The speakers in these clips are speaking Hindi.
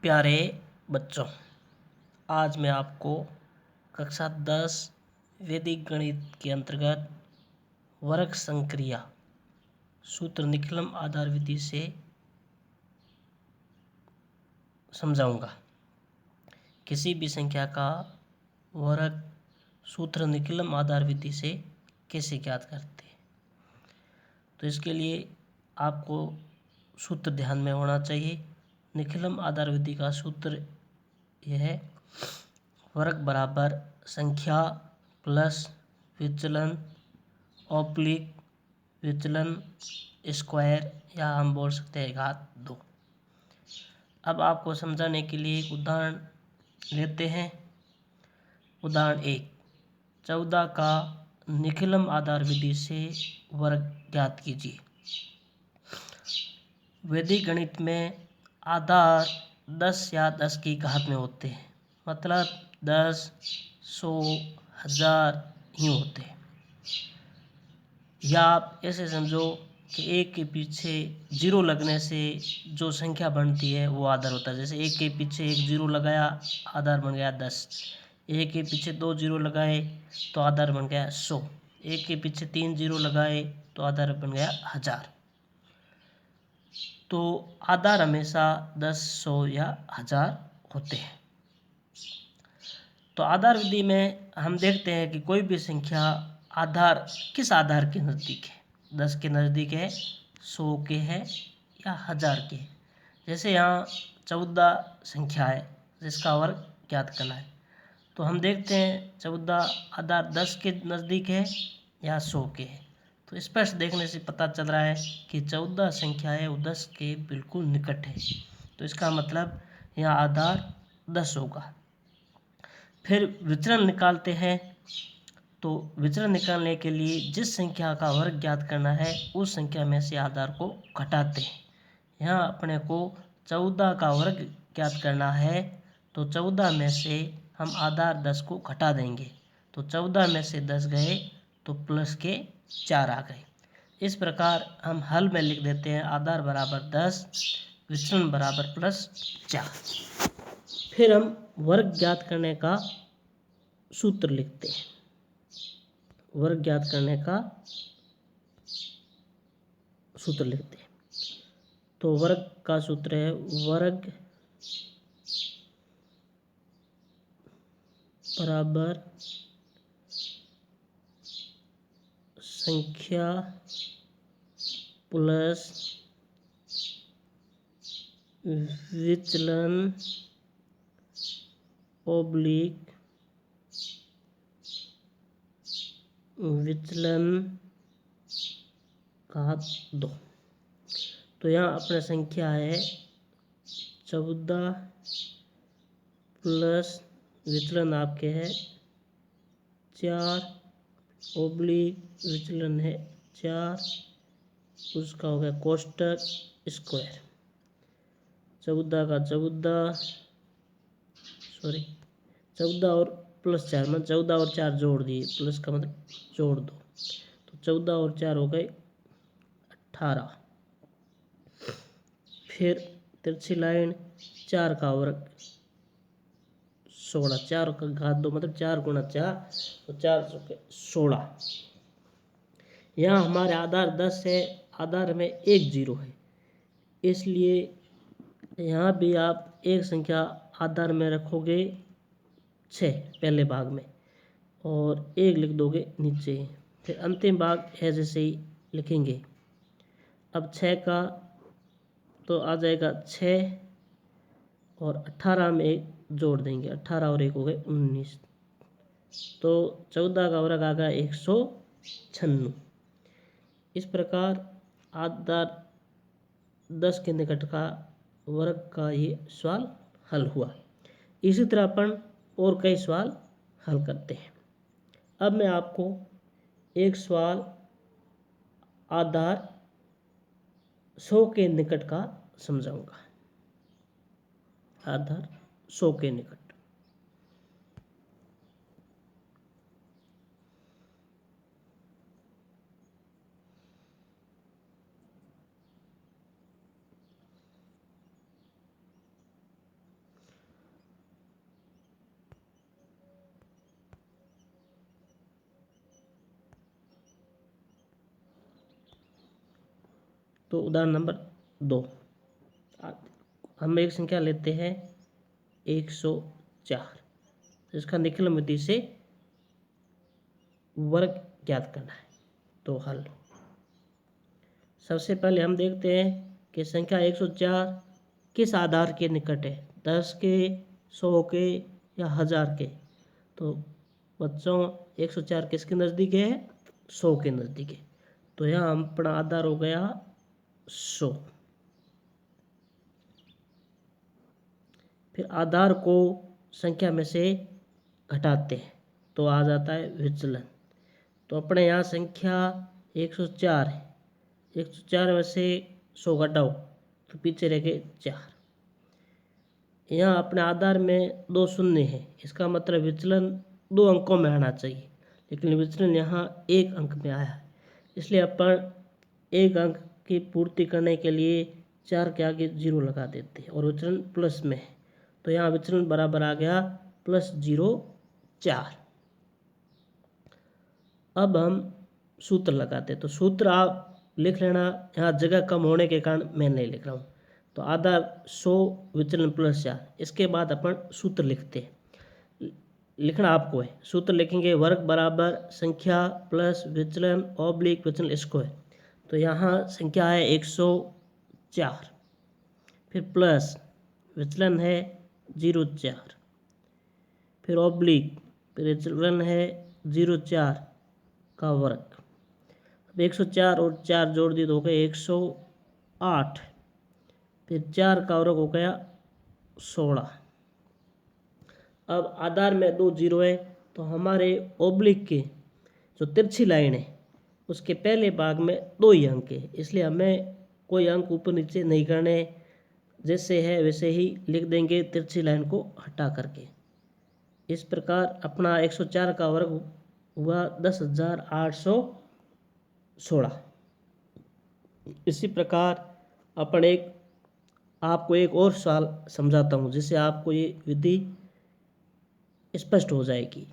प्यारे बच्चों, आज मैं आपको कक्षा 10 वैदिक गणित के अंतर्गत वर्ग संक्रिया सूत्र निकलम आधार विधि से समझाऊंगा। किसी भी संख्या का वर्ग सूत्र निकलम आधार विधि से कैसे ज्ञात करते हैं, तो इसके लिए आपको सूत्र ध्यान में होना चाहिए। निकलम आधार विधि का सूत्र यह है: वर्ग बराबर संख्या प्लस विचलन ऑब्लिक विचलन स्क्वायर, या हम बोल सकते हैं घात 2। अब आपको समझाने के लिए एक उदाहरण लेते हैं। उदाहरण 1, 14 का निकलम आधार विधि से वर्ग ज्ञात कीजिए। वैदिक गणित में आधार 10 या 10 की घात में होते हैं, मतलब 10, 100, 1000 यूँ होते हैं। या आप ऐसे समझो कि एक के पीछे जीरो लगने से जो संख्या बनती है वो आधार होता है। जैसे एक के पीछे एक जीरो लगाया, आधार बन गया 10। एक के पीछे 2 जीरो लगाए तो आधार बन गया 100। एक के पीछे 3 जीरो लगाए तो आधार बन गया 1000। तो आधार हमेशा 10, 100 या 1000 होते हैं। तो आधार विधि में हम देखते हैं कि कोई भी संख्या आधार किस आधार के नज़दीक है। 10 के नज़दीक है, 100 के है, या 1000 के है। जैसे यहाँ 14 संख्या है जिसका वर्ग ज्ञात करना है, तो हम देखते हैं 14 आधार 10 के नज़दीक है या 100 के है। तो स्पष्ट देखने से पता चल रहा है कि 14 संख्या है वो 10 के बिल्कुल निकट है। तो इसका मतलब यहाँ आधार 10 होगा। फिर विचलन निकालते हैं। तो विचलन निकालने के लिए जिस संख्या का वर्ग ज्ञात करना है उस संख्या में से आधार को घटाते हैं। यहाँ अपने को 14 का वर्ग ज्ञात करना है, तो 14 में से हम आधार 10 को घटा देंगे। तो 14 में से 10 गए तो प्लस के 4 आ गए। इस प्रकार हम हल में लिख देते हैं आधार बराबर 10, विचलन बराबर प्लस 4। फिर हम वर्ग ज्ञात करने का सूत्र लिखते हैं। वर्ग ज्ञात करने का सूत्र लिखते हैं। तो वर्ग का सूत्र है वर्ग बराबर संख्या प्लस विचलन ऑब्लिक विचलन घात 2। तो यहाँ अपना संख्या है 14 प्लस विचलन आपके है 4 ऑब्लिक विचलन है 4, उसका हो गया कोष्टक स्क्वायर। 14 का 14 और प्लस 4, मतलब 14 और 4 जोड़ दिए, प्लस का मतलब जोड़ दो, तो 14 और 4 हो गए 18। फिर तिरछी लाइन 4 का वर्ग 16, 4 का घात 2 मतलब 4 गुणा 4, तो 4 16। यहाँ हमारे आधार 10 है, आधार में एक जीरो है, इसलिए यहाँ भी आप एक संख्या आधार में रखोगे 6 पहले भाग में और 1 लिख दोगे नीचे। फिर अंतिम भाग है जैसे ही लिखेंगे। अब 6 का तो आ जाएगा 6 और 18 में 1 जोड़ देंगे, 18 और 1 हो गए 19। तो 14 का वर्ग आ गया 196। इस प्रकार आधार 10 के निकट का वर्ग का ये सवाल हल हुआ। इसी तरह अपन और कई सवाल हल करते हैं। अब मैं आपको एक सवाल आधार 100 के निकट का समझाऊंगा। आधार 100 के निकट। तो उदाहरण नंबर 2, हम एक संख्या लेते हैं 104, तो इसका निखिलम विधि से वर्ग ज्ञात करना है। तो हल, सबसे पहले हम देखते हैं कि संख्या 104 किस आधार के निकट है, 10 के, 100 के या 1000 के। तो बच्चों 104 किसके नज़दीक है, 100 के नज़दीक है। तो यहाँ हम अपना आधार हो गया 100। फिर आधार को संख्या में से घटाते हैं तो आ जाता है विचलन। तो अपने यहाँ संख्या 104 है, 104 में से 100 घटाओ तो पीछे रह गए 4। यहाँ अपने आधार में 2 शून्य है, इसका मतलब विचलन 2 अंकों में आना चाहिए, लेकिन विचलन यहाँ 1 अंक में आया है। इसलिए अपन 1 अंक की पूर्ति करने के लिए 4 के आगे 0 लगा देते हैं और विचलन प्लस में है। तो यहाँ विचलन बराबर आ गया +0.4। अब हम सूत्र लगाते हैं। तो सूत्र आप लिख लेना, यहाँ जगह कम होने के कारण मैं नहीं लिख रहा हूँ। तो आधार 100 विचलन +4, इसके बाद अपन सूत्र लिखते हैं। लिखना आपको है, सूत्र लिखेंगे वर्ग बराबर संख्या प्लस विचलन ऑब्लिक विचलन स्क्वायर। तो यहाँ संख्या है 104, फिर प्लस विचलन है 0.4, फिर ऑब्लिक, फिर विचलन है 0.4 का वर्ग। अब 104 और 4 जोड़ दिए तो हो गए 108, फिर 4 का वर्ग हो गया 16। अब आधार में 2 0 है, तो हमारे ऑब्लिक के जो तिरछी लाइन है उसके पहले भाग में 2 ही अंक है, इसलिए हमें कोई अंक ऊपर नीचे नहीं करने, जैसे है वैसे ही लिख देंगे तिरछी लाइन को हटा करके। इस प्रकार अपना 104 का वर्ग हुआ 10,816। इसी प्रकार अपन आपको एक और सवाल समझाता हूँ जिससे आपको ये विधि स्पष्ट हो जाएगी।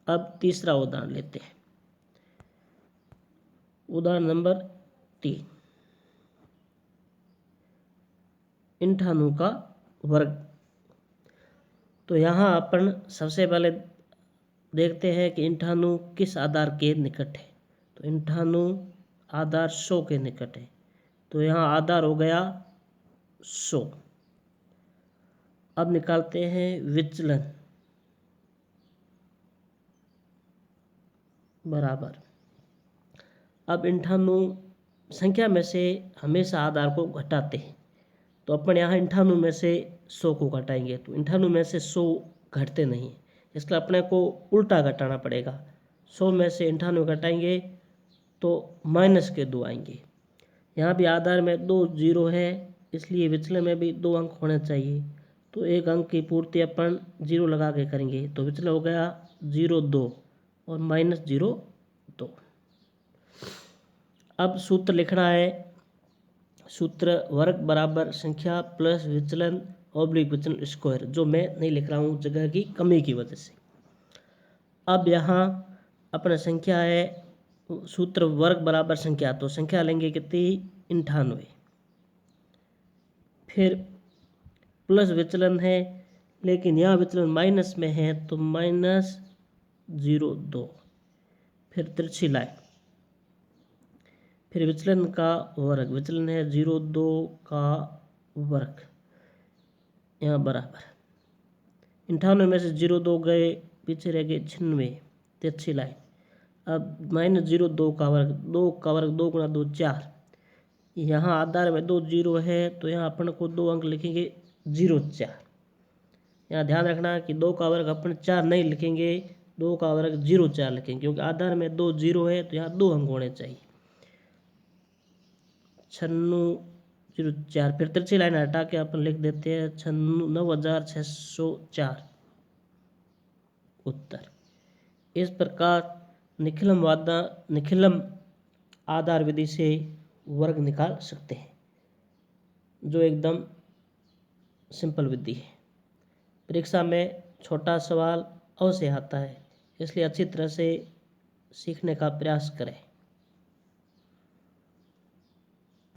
अब तीसरा उदाहरण लेते हैं, उदाहरण नंबर 3, 98 का वर्ग। तो यहाँ अपन सबसे पहले देखते हैं कि 98 किस आधार के निकट है। तो 98 आधार 100 के निकट है, तो यहाँ आधार हो गया 100। अब निकालते हैं विचलन बराबर। अब 98 संख्या में से हमेशा आधार को घटाते हैं, तो अपन यहाँ 98 में से 100 को घटाएंगे, तो 98 में से 100 घटते नहीं, इसलिए अपने को उल्टा घटाना पड़ेगा। 100 में से 98 घटाएंगे तो -2 आएंगे। यहाँ भी आधार में 2 0 है, इसलिए विचलन में भी 2 अंक होने चाहिए, तो 1 अंक की पूर्ति अपन 0 लगा के करेंगे, तो विचलन हो गया 0.2 और -0.2। अब सूत्र लिखना है, सूत्र वर्ग बराबर संख्या प्लस विचलन ऑब्लिक विचलन स्क्वायर, जो मैं नहीं लिख रहा हूँ जगह की कमी की वजह से। अब यहाँ अपना संख्या है, सूत्र वर्ग बराबर संख्या, तो संख्या लेंगे कितनी, 98, फिर प्लस विचलन है, लेकिन यहाँ विचलन माइनस में है तो -0.2, फिर तिरछी लाइन, फिर विचलन का वर्ग, विचलन है 0.2 का वर्ग, यहाँ बराबर 98 में से 0.2 गए, पीछे रह गए 96, तिरछी लाइन। अब -0.2 का वर्ग, 2 का वर्ग 2 गुणा 2 4, यहाँ आधार में 2 0 है, तो यहाँ अपन को 2 अंक लिखेंगे 0.4। यहाँ ध्यान रखना कि 2 का वर्ग अपन 4 नहीं लिखेंगे, 2 का वर्ग 0.4 लिखेंगे, क्योंकि आधार में 2 0 है, तो यहाँ 2 अंक होने चाहिए। 9604, फिर तिरछी लाइन हटा के अपन लिख देते हैं 96,604 उत्तर। इस प्रकार निखिलम आधार विधि से वर्ग निकाल सकते हैं, जो एकदम सिंपल विधि है। परीक्षा में छोटा सवाल अवश्य आता है, इसलिए अच्छी तरह से सीखने का प्रयास करें।